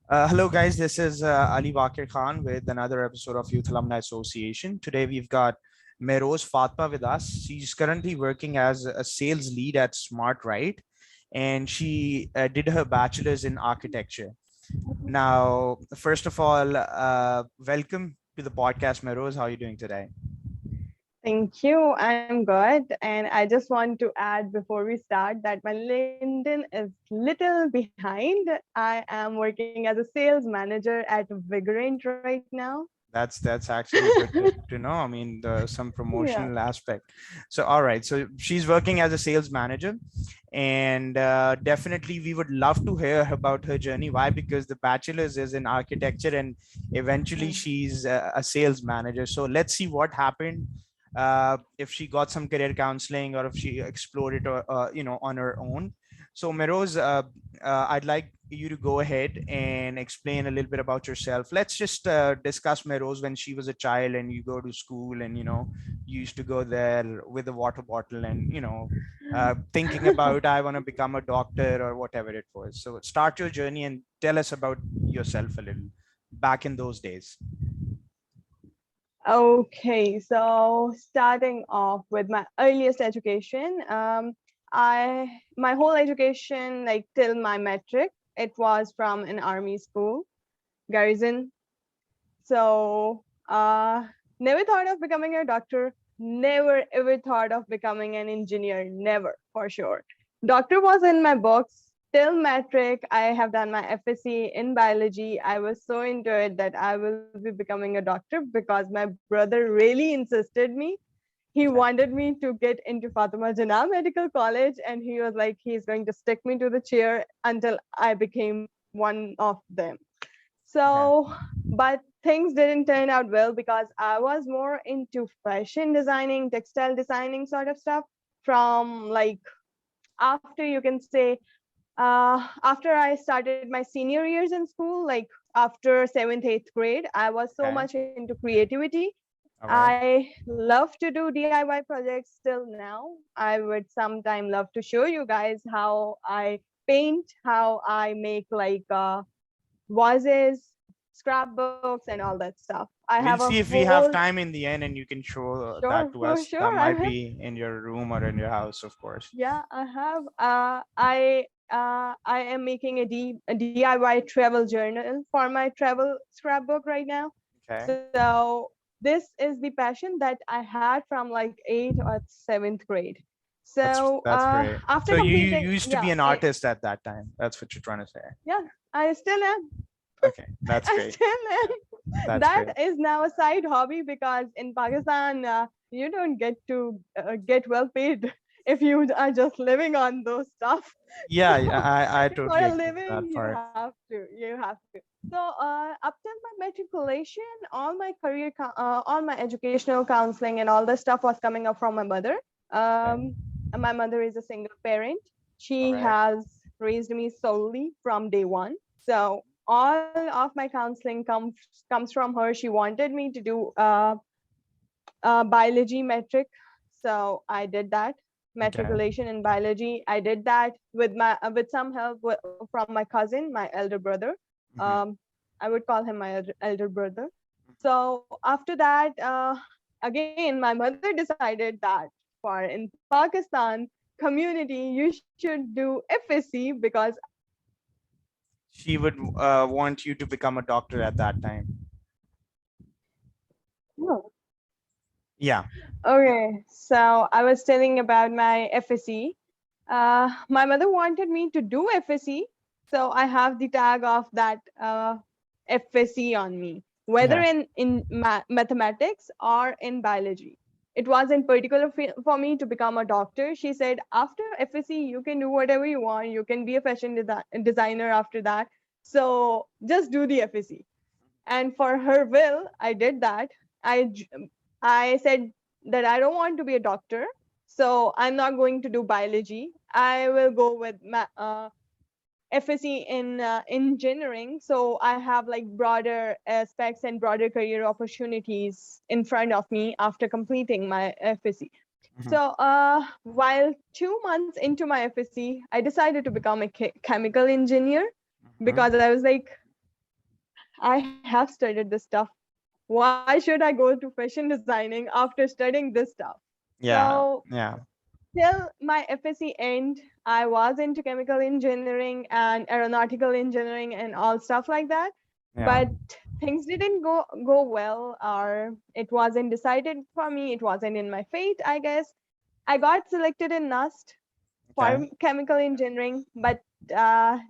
Hello, guys. This is Ali Baqir Khan with another episode of Youth Alumni Association. Today, we've got Mahrooz Fatima with us. She's currently working as a sales lead at Smart Right, and she did her bachelor's in architecture. Now, first of all, welcome to the podcast, Mahrooz. How are you doing today? Thank you. I'm good. And I just want to add before we start that my LinkedIn is little behind. I am working as a sales manager at Vigorant right now. That's actually good to know. I mean, some Yeah. promotional aspect. So, all right. So she's working as a sales manager, and definitely we would love to hear about her journey. Why? Because the bachelor's is in architecture, and eventually Mm. she's a sales manager. So let's see what happened. If she got some career counseling or if she explored it, on her own. So, Meroz, I'd like you to go ahead and explain a little bit about yourself. Let's just discuss Meroz when she was a child and you go to school and, you used to go there with a water bottle and, thinking about, I want to become a doctor or whatever it was. So start your journey and tell us about yourself a little back in those days. Okay, so starting off with my earliest education, I my whole education, like till my metric, it was from an army school, garrison. So, never thought of becoming a doctor, never ever thought of becoming an engineer, never for sure. Doctor was in my books till matric. I have done my FSc in biology. I was so into it that I will be becoming a doctor because my brother really insisted me. He Okay. wanted me to get into Fatima Jinnah Medical College, and he was like, he's going to stick me to the chair until I became one of them. Okay. So, but things didn't turn out well because I was more into fashion designing, textile designing sort of stuff from like after you can say after I started my senior years in school, like after seventh, eighth grade, I was so Okay. much into creativity. All right. I love to do DIY projects still now. I would sometime love to show you guys how I paint, how I make like vases, scrapbooks, and all that stuff. I have a We'll see if we whole have time in the end and you can show sure that to for us. That sure. I might have be in your room or in your house, of course. yeah, I have. I am making a DIY travel journal for my travel scrapbook right now. Okay. So this is the passion that I had from like eighth or seventh grade. So That's great. after So you completing, used to yeah, be an artist at that time. That's what you're trying to say. yeah, I still am. Okay. That's I great. still am. That's That great. is now a side hobby because in Pakistan, you don't get to get well paid if you are just living on those stuff. Yeah, So I for totally a agree with living, that part. you have to. So up till my matriculation, all my all my educational counseling and all this stuff was coming up from my mother. Okay. And my mother is a single parent. All She right. has raised me solely from day one. So all of my counseling comes from her. She wanted me to do biology metric, so I did that. Okay. Matriculation in biology, I did that with my with some help from my cousin, my elder brother. Hmm. um, I would call him my elder brother. So after that, again my mother decided that for in Pakistan community you should do FSC because She would want you to become a doctor at that time. no. Yeah. Okay, so I was telling about my FSC. My mother wanted me to do FSC, so I have the tag of that FSC on me, whether Yeah. in mathematics or in biology. It was in particular for me to become a doctor. She said, after FSC, you can do whatever you want. You can be a fashion designer after that. So just do the FSC. And for her will, I did that. I said that I don't want to be a doctor, so I'm not going to do biology. I will go with FSC in engineering. So I have like broader aspects and broader career opportunities in front of me after completing my FSC. Hmm. So while 2 months into my FSC, I decided to become a chemical engineer Hmm. because I was like, I have studied this stuff. Why should I go to fashion designing after studying this stuff? Yeah, So yeah, till my FSC end, I was into chemical engineering and aeronautical engineering and all stuff like that. yeah. But things didn't go well, or it wasn't decided for me. It wasn't in my fate, I guess. I got selected in NUST Okay. for chemical engineering, but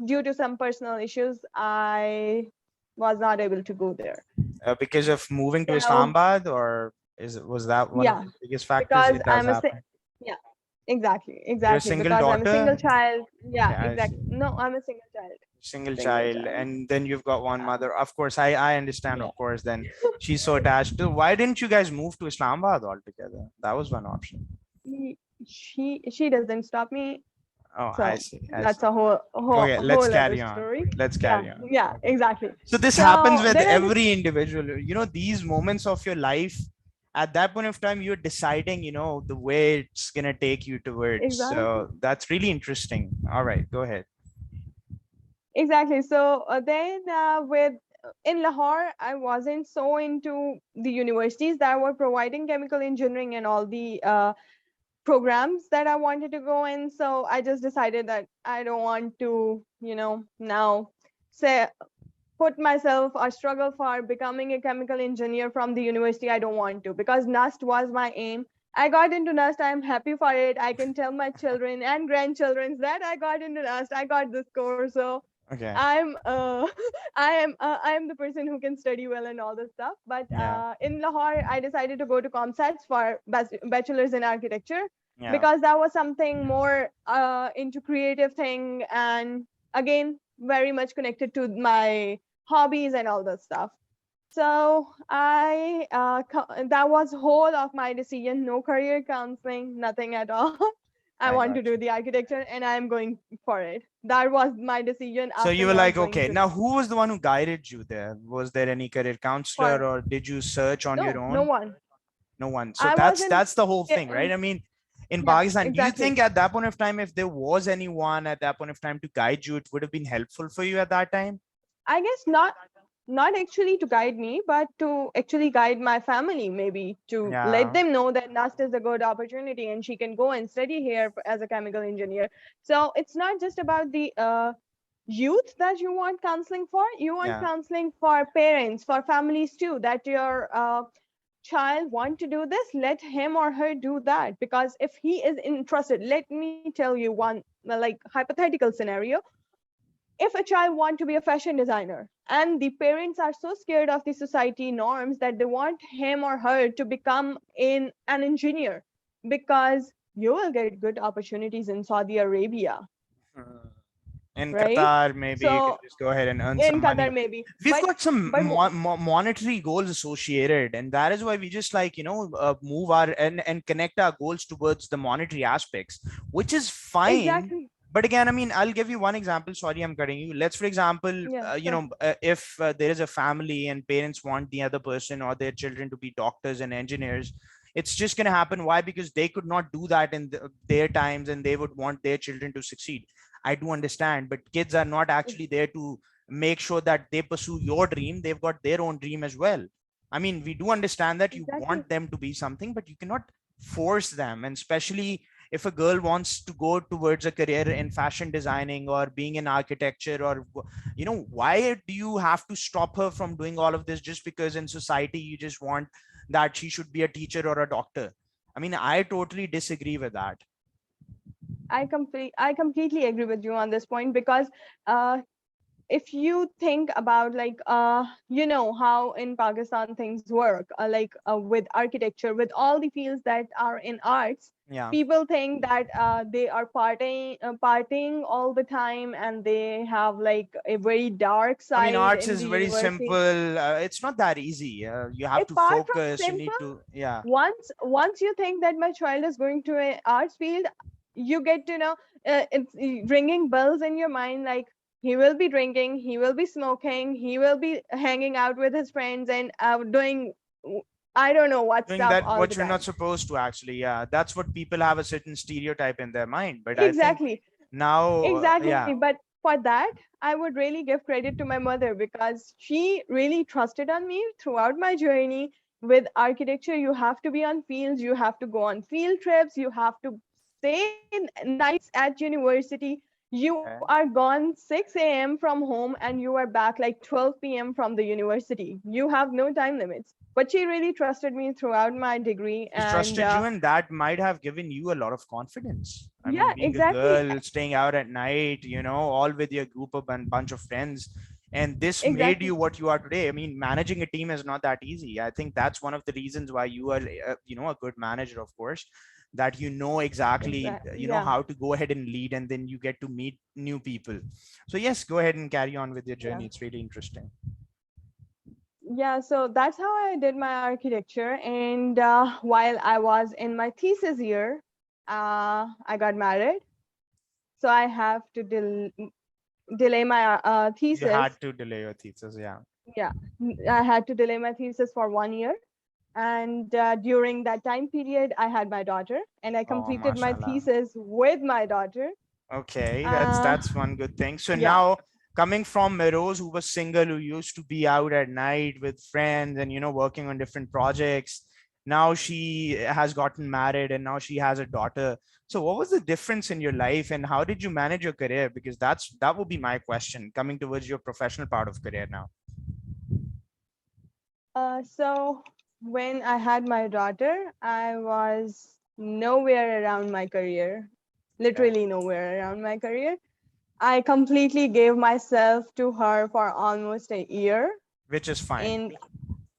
due to some personal issues, I was not able to go there. Because of moving to So Islamabad, or was that one of yeah, the biggest factors? because It does happen. yeah, exactly, You're a exactly. single Because I'm a daughter. single child. Yeah, Okay, I see. exactly. No, I'm a single child. Single Single child, child. and then you've got one Yeah, mother. Of course, I understand. yeah. Of course, then she's so attached to. Why didn't you guys move to Islamabad altogether? That was one option. She doesn't stop me. Oh, I So see. I that's see. a Okay, let's whole other carry on. story. Let's Yeah, carry on. yeah, Okay. exactly. So this happens So with then I just every individual. These moments of your life, at that point of time, you're deciding, the way it's gonna take you towards. exactly. So that's really interesting. All right, go ahead. Exactly. So then, with in Lahore, I wasn't so into the universities that were providing chemical engineering and all the programs that I wanted to go in. So I just decided that I don't want to, now say put myself or struggle for becoming a chemical engineer from the university. I don't want to, because NUST was my aim. I got into NUST. I'm happy for it. I can tell my children and grandchildren that I got into NUST. I got this course. So Okay. I'm I am the person who can study well and all this stuff. But Yeah. in Lahore, I decided to go to ComStats for bachelor's in architecture, Yeah. because that was something more into creative thing, and again very much connected to my hobbies and all that stuff. So that was whole of my decision. No career counseling, nothing at all. I I want got to do you. the architecture, and I am going for it. That was my decision So after you were not like, going okay, to now NUST. who was the one who guided you there? Was there any career counselor, For or did you search on your no own? one. No one. So I that's wasn't. that's the whole Yeah, thing, right? I mean, in yeah, Pakistan, do you exactly. think at that point of time, if there was anyone at that point of time to guide you, it would have been helpful for you at that time? I guess not actually to guide me, but to actually guide my family, maybe to let Yeah. them know that NUST is a good opportunity and she can go and study here as a chemical engineer. So it's not just about the youth that you want counseling for. You want Yeah. counseling for parents, for families too, that your child want to do this, let him or her do that. Because if he is interested, let me tell you one like hypothetical scenario. If a child want to be a fashion designer and the parents are so scared of the society norms that they want him or her to become an engineer, because you will get good opportunities in Saudi Arabia, Hmm. In right? Qatar, maybe you can So just go ahead and earn in some money. Qatar maybe, We've got some but monetary goals associated, and that is why we just like move our and connect our goals towards the monetary aspects, which is fine. exactly. But again, I mean, I'll give you one example. Sorry, I'm cutting you. Let's, for example, Yeah, sure. if there is a family and parents want the other person or their children to be doctors and engineers, it's just going to happen. Why? Because they could not do that in their times, and they would want their children to succeed. I do understand, but kids are not actually there to make sure that they pursue your dream. They've got their own dream as well. I mean, we do understand that you Exactly. want them to be something, but you cannot force them. And especially if a girl wants to go towards a career in fashion designing or being in architecture, or why do you have to stop her from doing all of this just because in society you just want that she should be a teacher or a doctor? I mean, I totally disagree with that. I completely agree with you on this point, because uh, if you think about like how in Pakistan things work, with architecture, with all the fields that are in arts, Yeah. people think that they are partying all the time, and they have like a very dark I mean, side arts in is the very university. simple. It's not that easy. You have to Apart from focus. You need simple, to, yeah. once you think that my child is going to an arts field, you get to know, it's ringing bells in your mind, like he will be drinking, he will be smoking, he will be hanging out with his friends and doing I don't know what Doing stuff that, all what the you're not time. supposed to actually. Yeah. That's what people have a certain stereotype in their mind. But I think Exactly, now, exactly. yeah. But for that, I would really give credit to my mother because she really trusted on me throughout my journey. With architecture, you have to be on fields, you have to go on field trips, you have to stay nights at university. You Okay. are gone 6 a.m. from home and you are back like 12 p.m. from the university. You have no time limits. But she really trusted me throughout my degree. She And trusted you, and that might have given you a lot of confidence. I mean, yeah, being a exactly. girl, staying out at night, all with your group of and bunch of friends, and this made Exactly. you what you are today. I mean, managing a team is not that easy. I think that's one of the reasons why you are, a good manager, of course, that exactly, Exactly. Yeah. how to go ahead and lead, and then you get to meet new people. So yes, go ahead and carry on with your Yeah. journey. It's really interesting. Yeah, so that's how I did my architecture. And while I was in my thesis year, I got married. So I have to delay my You thesis. had to delay your thesis, yeah. Yeah, I had to delay my thesis for 1 year. And during that time period, I had my daughter, and I Oh, completed my mashallah. thesis with my daughter. Okay, that's Uh, that's one good thing. So yeah, now, coming from Mahrooz, who was single, who used to be out at night with friends and working on different projects, now she has gotten married and now she has a daughter. So what was the difference in your life, and how did you manage your career? Because that would be my question, coming towards your professional part of career now. so when I had my daughter, I was nowhere around my career, Okay. literally nowhere around my career. I completely gave myself to her for almost a year. Which is fine. And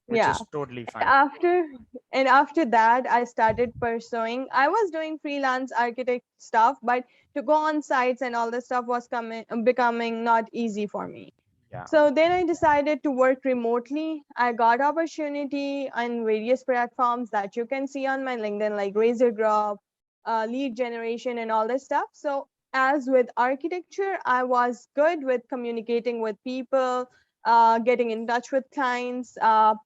Which yeah, is totally and fine. after that, I started pursuing. I was doing freelance architect stuff, but to go on sites and all this stuff was becoming not easy for me. Yeah. So then I decided to work remotely. I got opportunity on various platforms that you can see on my LinkedIn, like Razor Group, lead generation, and all this stuff. So as with architecture, I was good with communicating with people, getting in touch with clients,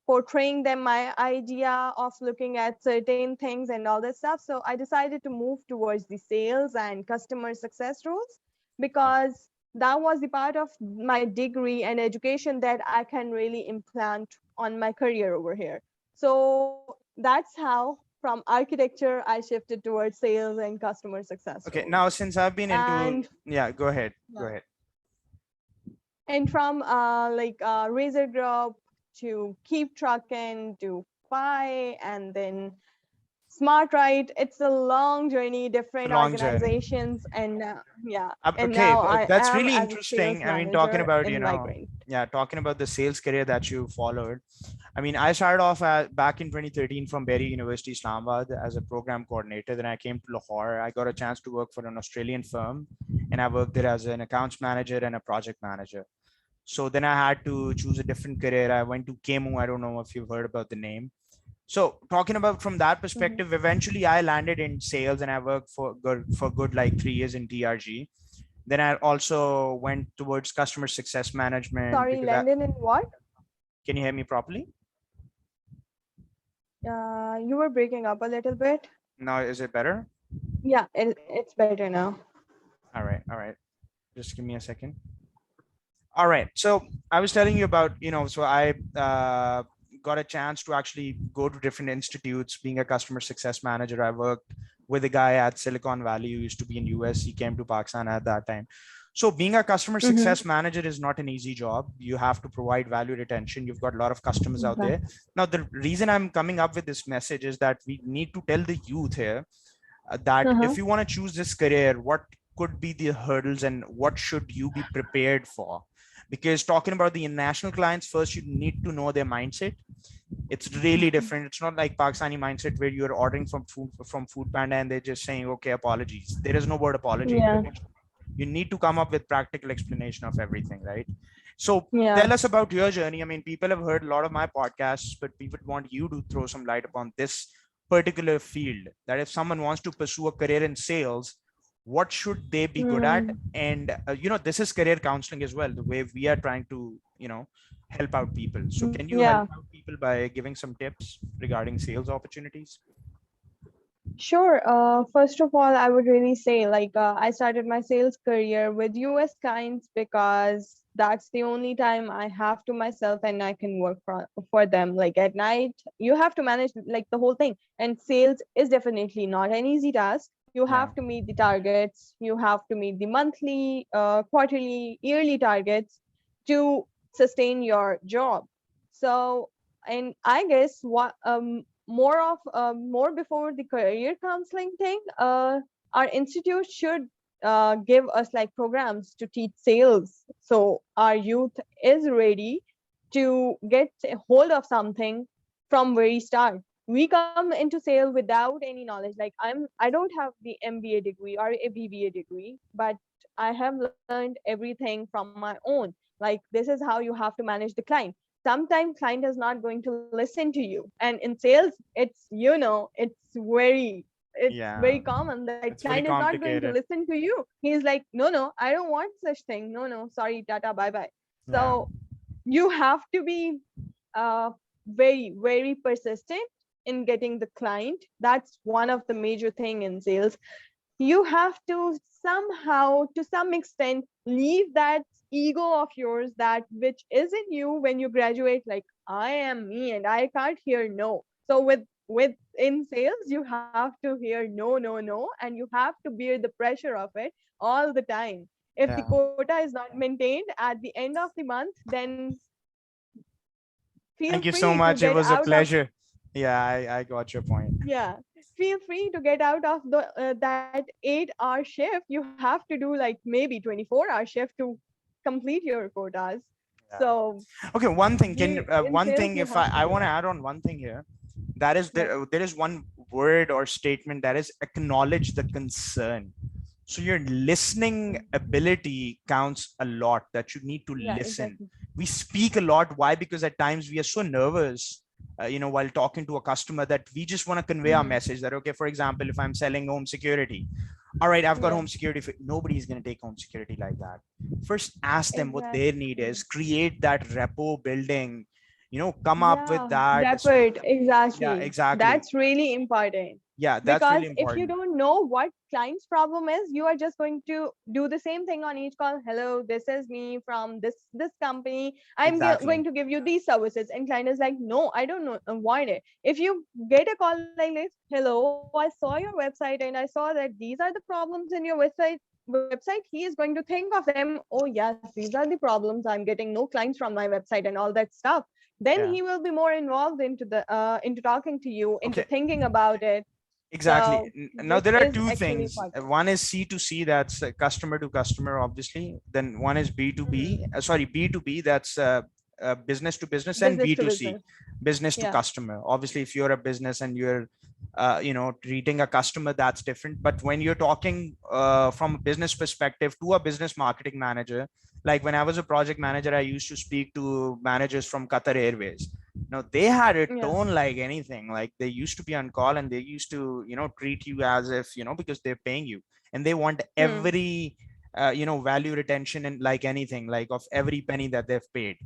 portraying them my idea of looking at certain things and all this stuff. So I decided to move towards the sales and customer success roles because that was the part of my degree and education that I can really implant on my career over here. So that's how from architecture I shifted towards sales and customer success Okay. roles. Now, since I've been into, And yeah, go ahead. Go yeah, ahead. and from Razor Group to Keep Trucking to Fi and then Smart Right. It's a long journey, It's a different long journey. organizations, and yeah, and Okay, now I that's am really as a sales interesting. I mean, talking manager about, in Migrant. yeah, talking about the sales career that you followed. I mean, I started off back in 2013 from Berry University, Islamabad, as a program coordinator. Then I came to Lahore. I got a chance to work for an Australian firm, and I worked there as an accounts manager and a project manager. So then I had to choose a different career. I went to Kemu. I don't know if you've heard about the name. So talking about from that Mhm. perspective, eventually I landed in sales and I worked for good like 3 years in TRG. Then I also went towards customer success management Sorry, because I Landon, in what? can you hear me properly? You were breaking up a little bit. Now is it better? Yeah, it's better now. All right, all right. Just give me a second. All right. So I was telling you about, so I got a chance to actually go to different institutes, being a customer success manager. I worked with a guy at Silicon Valley who used to be in US. He came to Pakistan at that time. So being a customer Mm-hmm. success manager is not an easy job. You have to provide value retention. You've got a lot of customers out there. Exactly. Now, the reason I'm coming up with this message is that we need to tell the youth here that Uh-huh. if you want to choose this career, what could be the hurdles and what should you be prepared for? Because talking about the international clients, first you need to know their mindset. It's really different. It's not like Pakistani mindset where you're ordering from Food Panda and they're just saying, okay, apologies. There is no word apology in Yeah. English. You need to come up with practical explanation of everything, right? So Yeah. tell us about your journey. I mean, people have heard a lot of my podcasts, but we would want you to throw some light upon this particular field, that if someone wants to pursue a career in sales, what should they be good at? Mm. And this is career counseling as well, the way we are trying to help out people. So can you help Yeah. out people by giving some tips regarding sales opportunities? Sure. First of all, I would really say like I started my sales career with US clients because that's the only time I have to myself and I can work for them. Like at night, you have to manage like the whole thing. And sales is definitely not an easy task. You Yeah. have to meet the targets. You have to meet the monthly, quarterly, yearly targets to sustain your job. So, and I guess what more before the career counseling thing, our institute should give us like programs to teach sales, so our youth is ready to get a hold of something from very start. We come into sale without any knowledge. Like I don't have the MBA degree or a BBA degree, but I have learned everything from my own. Like this is how you have to manage the client. Sometimes client is not going to listen to you, and in sales it's, it's very Yeah. common that It's client very is not going to complicated. listen to you. He's like, no, I don't want such thing. No, sorry, tata, bye bye. Yeah. So you have to be very persistent in getting the client. That's one of the major thing in sales. You have to somehow, to some extent, leave that ego of yours, that which is in you when you graduate. Like, I am me and I can't hear no. So with in sales, you have to hear no, and you have to bear the pressure of it all the time. If the Yeah. quota is not maintained at the end of the month, then feel Thank you so free to much. It get was a out of, pleasure. Yeah, I got your point. yeah, feel free to get out of the that 8-hour shift. You have to do like maybe 24-hour shift to complete your quotas. Yeah. So Okay, one thing. we in One sales thing, you if have to I do want to that. add on one thing here, that is Yep. there is one word or statement that is acknowledge the concern. So your listening Mm. ability counts a lot, that you need to Yeah, listen. exactly. We speak a lot. Why? Because at times we are so nervous, while talking to a customer, that we just want to convey our Hmm. message that, okay, for example, if I'm selling home security, all right, I've got Yeah, home security. Nobody's going to take home security like that. First, ask them what their need exactly. is, create that repo building, come up with Yeah, that. rapid, Yeah, exactly. exactly. That's really important. Yeah, that's Because really if you important. don't know what client's problem is, you are just going to do the same thing on each call. Hello, this is me from this company. I'm Exactly. going to give you these services, and client is like, no, I don't know, want it. If you get a call like this, hello, I saw your website and I saw that these are the problems in your website. He is going to think of them. Oh yes, these are the problems. I'm getting no clients from my website and all that stuff. Then he Yeah. will be more involved into the into talking to you, into Okay. thinking about it. Exactly. So Now this there are is two actually things. important. One is C to C, that's customer to customer, obviously. Then one is B to Mhm. B. Sorry, B to B, that's business to business, and Business B to to C, business. business to Yeah. customer. Obviously, if you're a business and you're, treating a customer, that's different. But when you're talking from a business perspective to a business marketing manager, like when I was a project manager, I used to speak to managers from Qatar Airways. No, they had a Yeah. tone like anything. Like they used to be on call and they used to, treat you as if, because they're paying you, and they want Hmm. every, value retention and like anything, like of every penny that they've paid.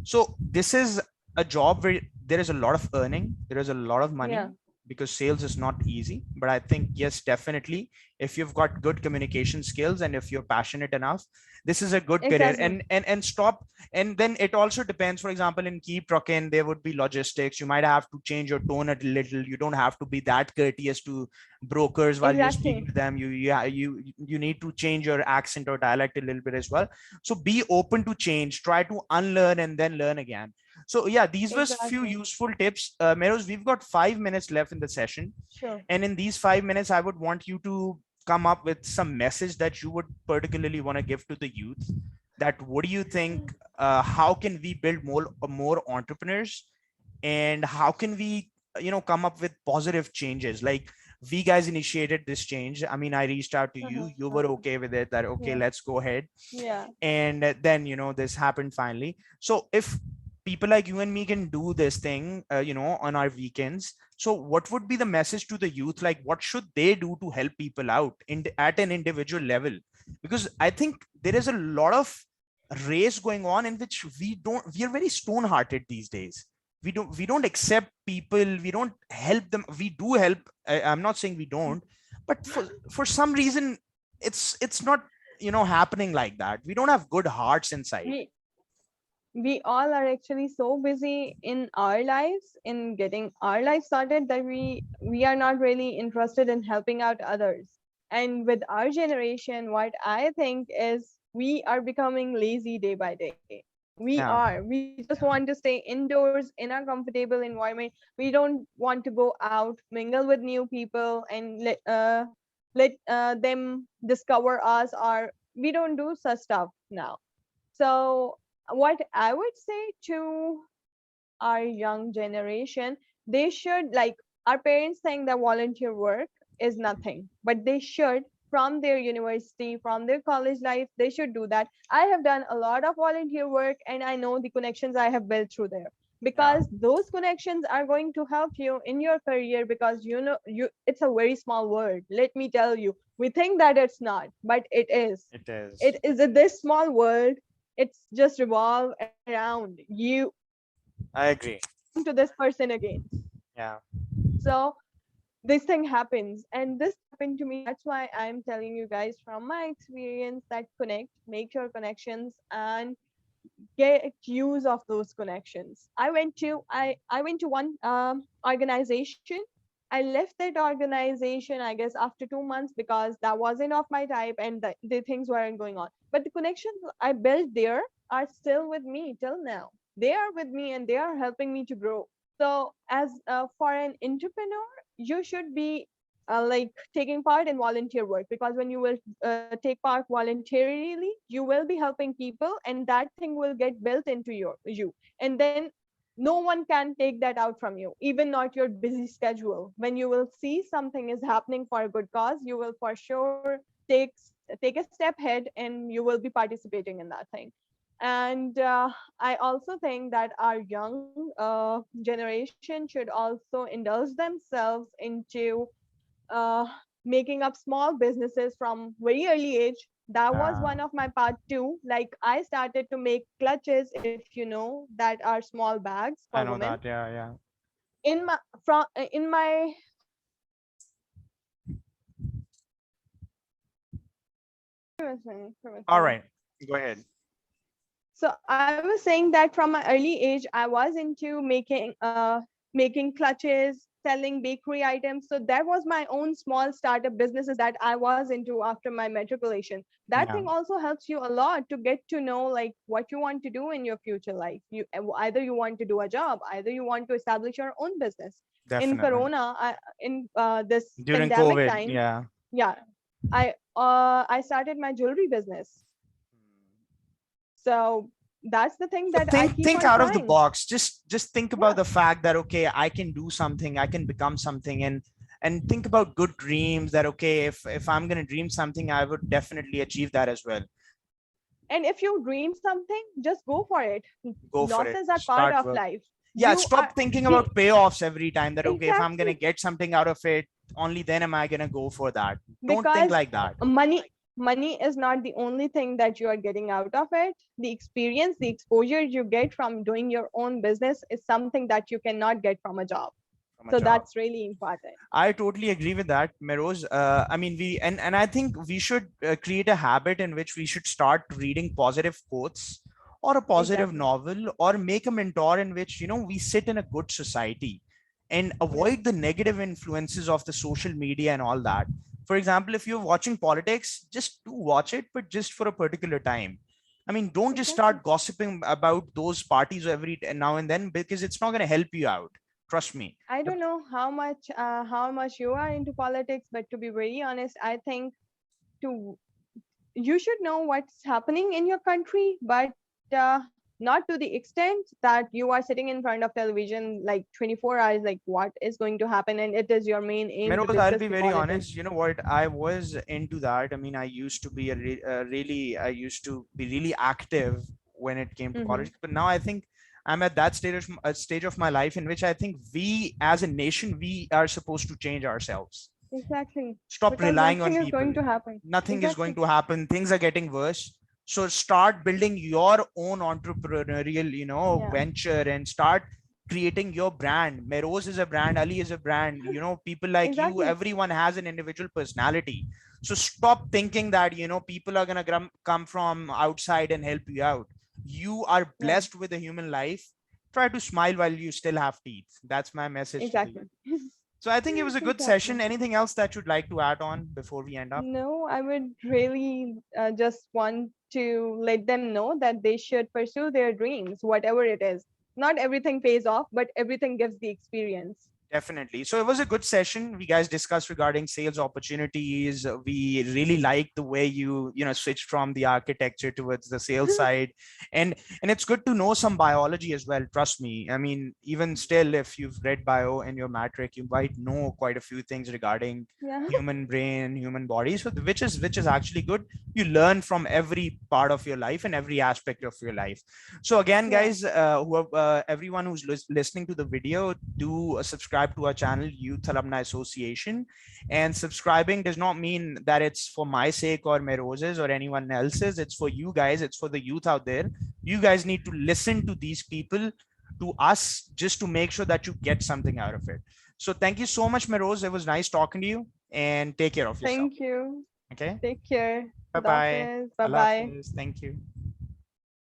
So this is a job where there is a lot of earning, there is a lot of money, Yeah. because sales is not easy. But I think, yes, definitely, if you've got good communication skills and if you're passionate enough, this is a good career. Exactly. And stop. And then it also depends. For example, in keep trucking, there would be logistics. You might have to change your tone a little. You don't have to be that courteous to brokers while you're speaking Exactly. to them. You need to change your accent or dialect a little bit as well. So be open to change, try to unlearn and then learn again. So yeah, these were few Exactly. useful tips. Meros, we've got 5 minutes left in the session, Sure. and in these 5 minutes I would want you to come up with some message that you would particularly want to give to the youth. That what do you think, how can we build more entrepreneurs, and how can we, come up with positive changes? Like, we guys initiated this change. I mean, I reached out to you, Uh-huh. you were okay with it, that okay, Yeah. let's go ahead. Yeah. And then, this happened finally. So if people like you and me can do this thing, on our weekends, so what would be the message to the youth? Like, what should they do to help people out at an individual level? Because I think there is a lot of race going on in which we are very stone hearted these days. we don't accept people, we don't help them. We do help, I'm not saying we don't, but for some reason it's not, happening like that. We don't have good hearts inside. we we all are actually so busy in our lives, in getting our life sorted, that we are not really interested in helping out others. And with our generation, what I think is we are becoming lazy day by day. Yeah. We just want to stay indoors in a comfortable environment. We don't want to go out, mingle with new people, and let them discover us, or we don't do such stuff now. So what I would say to our young generation, they should, like, our parents think that volunteer work is nothing, but they should, from their university, from their college life, they should do that. I have done a lot of volunteer work, and I know the connections I have built through there, Yeah, because those connections are going to help you in your career. Because it's a very small world, let me tell you. We think that it's not, but it is. it is. It is a this small world. It's just revolve around you I agree. to this person again. Yeah. So this thing happens, and this happened to me. That's why I'm telling you guys from my experience that connect, make your connections, and get use of those connections. I went to one organization. I left that organization, I guess, after 2 months, because that wasn't of my type, and the things weren't going on. But the connections I built there are still with me till now. They are with me, and they are helping me to grow. So as for an entrepreneur, you should be like taking part in volunteer work, because when you will take part voluntarily, you will be helping people, and that thing will get built into you. And then no one can take that out from you, even not your busy schedule. When you will see something is happening for a good cause, you will for sure take take a step ahead, and you will be participating in that thing. And I also think that our young generation should also indulge themselves into uh, making up small businesses from very early age. That was Yeah, one of my part too. Like, I started to make clutches, if you know, that are small bags for I know women. that. Yeah, yeah. In my All right, go ahead. So I was saying that from my early age, I was into making clutches, selling bakery items. So that was my own small startup businesses that I was into after my matriculation. That Yeah, thing also helps you a lot to get to know like what you want to do in your future life. You either you want to do a job, either you want to establish your own business. In definitely. Corona, in this During pandemic COVID, time, yeah. yeah, I started my jewelry business. So that's the thing So that I think keep think on out of the trying. box. Just think about Yeah, the fact that okay, I can do something, I can become something, and think about good dreams that okay, if I'm gonna dream something, I would definitely achieve that as well. and if you dream something, just go for it. Go for it. Losses are part Start of work. life. Yeah, You are stop thinking the about payoffs every time that okay, if I'm gonna exactly, get something out of it, only then am I gonna go for that. Don't think because like that. money is not the only thing that you are getting out of it. The experience, the exposure you get from doing your own business is something that you cannot get from a job. From a So job. that's really important. I totally agree with that, Meroz. I mean, and I think we should create a habit in which we should start reading positive quotes or a positive Exactly. novel or make a mentor in which we sit in a good society and Yes. avoid the negative influences of the social media and all that. For example, if you're watching politics, just do watch it, but just for a particular time. I mean, don't just Exactly. start gossiping about those parties every now and then because it's not going to help you out. Trust me. I The don't know how much you are into politics, but to be very honest, I think to you should know what's happening in your country, but not to the extent that you are sitting in front of television like 24 hours, like what is going to happen, and it is your main aim to Menos, I'll discuss be the very politics. honest. You know what? I was into that. I mean, I used to be I used to be really active when it came to Mm-hmm. politics. But now I think I'm at that stage of my life in which I think we, as a nation, we are supposed to change ourselves. Exactly, Stop because relying nothing on is going people. to happen. Nothing is going Exactly. to happen. Things are getting worse. So start building your own entrepreneurial, Yeah. venture and start creating your brand. Meroz is a brand, Ali is a brand, you know, people like you, Exactly. everyone has an individual personality. So stop thinking that, you know, people are going to come from outside and help you out. You are Yeah, blessed with a human life. Try to smile while you still have teeth. That's my message to the exactly. youth. So I think it was a good Exactly. session. Anything else that you'd like to add on before we end up? No, I would really just want to let them know that they should pursue their dreams, whatever it is. Not everything pays off, but everything gives the experience. Definitely. So it was a good session. We guys discussed regarding sales opportunities. We really liked the way you know, switched from the architecture towards the sales side. And it's good to know some biology as well. Trust me. I mean, even still, if you've read bio in your matric, you might know quite a few things regarding Yeah, human brain, human body. So which is actually good. You learn from every part of your life and every aspect of your life. So again, yeah, guys, everyone who's listening to the video, do subscribe to our channel, Youth Alumni Association. And subscribing does not mean that it's for my sake or Meroz's or anyone else's. It's for you guys. It's for the youth out there. You guys need to listen to these people, to us, just to make sure that you get something out of it. So thank you so much, Meroz. It was nice talking to you, and take care of yourself. thank you. Okay. Take care. Bye Khuda bye. Hafiz. Bye Allah bye. Hafiz. Thank you.